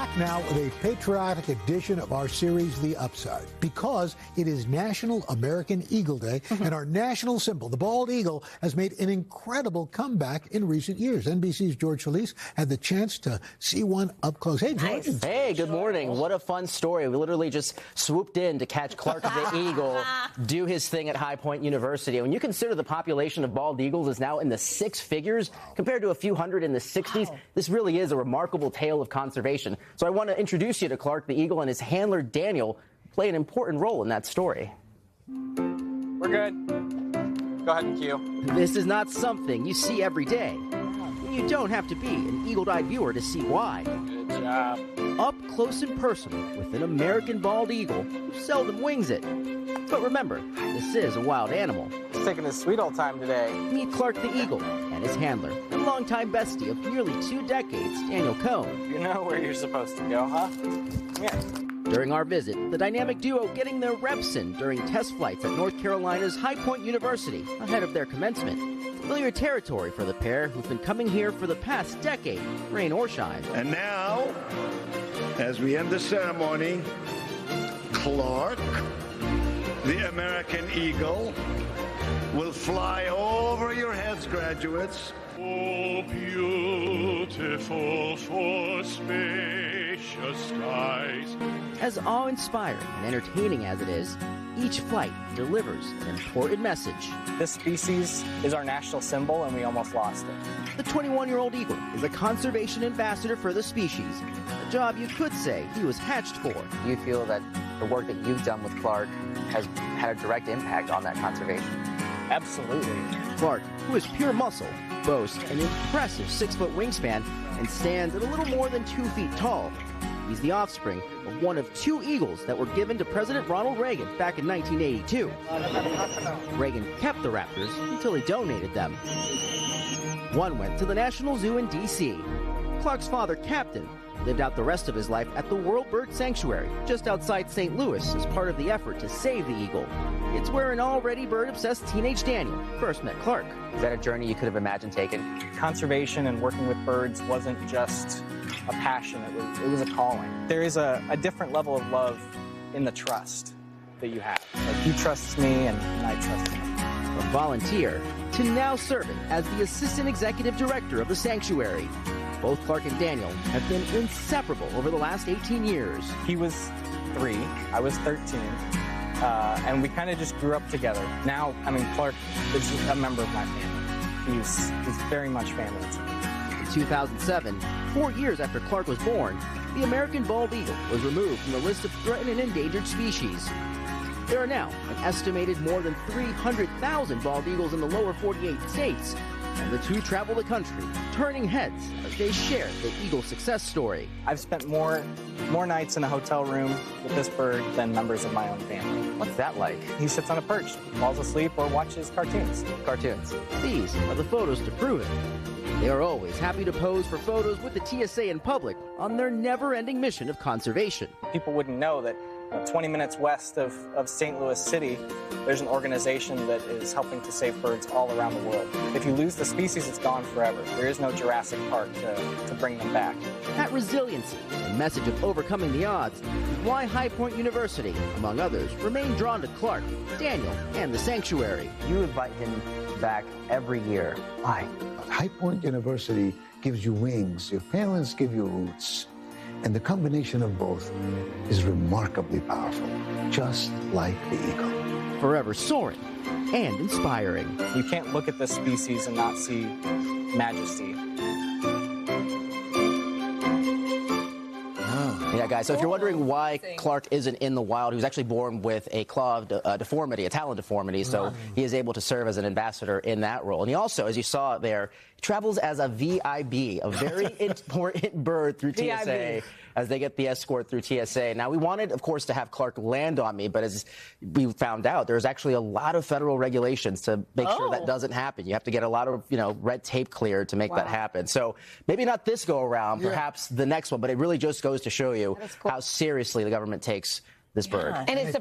back now with a patriotic edition of our series, The Upside, because it is National American Eagle Day, and our national symbol, the bald eagle, has made an incredible comeback in recent years. NBC's George Solis had the chance to see one up close. Hey, George. Nice. Hey, good morning. What a fun story. We literally just swooped in to catch Clark the Eagle do his thing at High Point University. When you consider the population of bald eagles is now in the 6 figures compared to a few hundred in the 60s, this really is a remarkable tale of conservation. So I want to introduce you to Clark the Eagle, and his handler, Daniel, play an important role in that story. We're good. Go ahead and cue. This is not something you see every day. You don't have to be an eagle-eyed viewer to see why. Good job. Up close and personal with an American bald eagle who seldom wings it. But remember, this is a wild animal. He's taking his sweet old time today. Meet Clark the Eagle and his handler, and longtime bestie of nearly 2 decades, Daniel Cohn. You know where you're supposed to go, huh? Come here. During our visit, the dynamic duo getting their reps in during test flights at North Carolina's High Point University ahead of their commencement. Familiar territory for the pair who've been coming here for the past decade, rain or shine. And now, as we end the ceremony, Clark, the American Eagle, will fly over your heads, graduates. Oh, beautiful for spacious skies. As awe-inspiring and entertaining as it is, each flight delivers an important message. This species is our national symbol, and we almost lost it. The 21-year-old eagle is a conservation ambassador for the species, a job you could say he was hatched for. Do you feel that the work that you've done with Clark has had a direct impact on that conservation? Absolutely. Clark, who is pure muscle, boasts an impressive 6-foot wingspan and stands at a little more than 2 feet tall. He's the offspring of one of 2 eagles that were given to President Ronald Reagan back in 1982. Reagan kept the raptors until he donated them. One went to the National Zoo in D.C. Clark's father, Captain, lived out the rest of his life at the World Bird Sanctuary just outside St. Louis as part of the effort to save the eagle. It's where an already bird-obsessed teenage Daniel first met Clark. Is that a journey you could have imagined taking? Conservation and working with birds wasn't just a passion, it was a calling. There is a different level of love in the trust that you have. Like, he trusts me and I trust him. From volunteer to now serving as the assistant executive director of the sanctuary. Both Clark and Daniel have been inseparable over the last 18 years. He was 3, I was 13, and we kind of just grew up together. Now, Clark is a member of my family. He's very much family to me. In 2007, 4 years after Clark was born, the American bald eagle was removed from the list of threatened and endangered species. There are now an estimated more than 300,000 bald eagles in the lower 48 states, and the 2 travel the country, turning heads as they share the eagle success story. I've spent more nights in a hotel room with this bird than members of my own family. What's that like? He sits on a perch, falls asleep, or watches cartoons. These are the photos to prove it. They are always happy to pose for photos with the TSA in public on their never-ending mission of conservation. People wouldn't know that 20 minutes west of St. Louis City, there's an organization that is helping to save birds all around the world. If you lose the species, it's gone forever. There is no Jurassic Park to bring them back. That resiliency and message of overcoming the odds is why High Point University, among others, remain drawn to Clark, Daniel, and the sanctuary. You invite him back every year. Why? High Point University gives you wings. Your parents give you roots. And the combination of both is remarkably powerful, just like the eagle. Forever soaring and inspiring. You can't look at this species and not see majesty. Yeah, guys, so if you're wondering why Clark isn't in the wild, he was actually born with a claw deformity, a talon deformity, so he is able to serve as an ambassador in that role. And he also, as you saw there, travels as a VIB, a very important bird through TSA, as they get the escort through TSA. Now, we wanted, of course, to have Clark land on me, but as we found out, there's actually a lot of federal regulations to make sure that doesn't happen. You have to get a lot of, red tape cleared to make that happen. So maybe not this go around, perhaps the next one, but it really just goes to show you how seriously the government takes this bird. And it's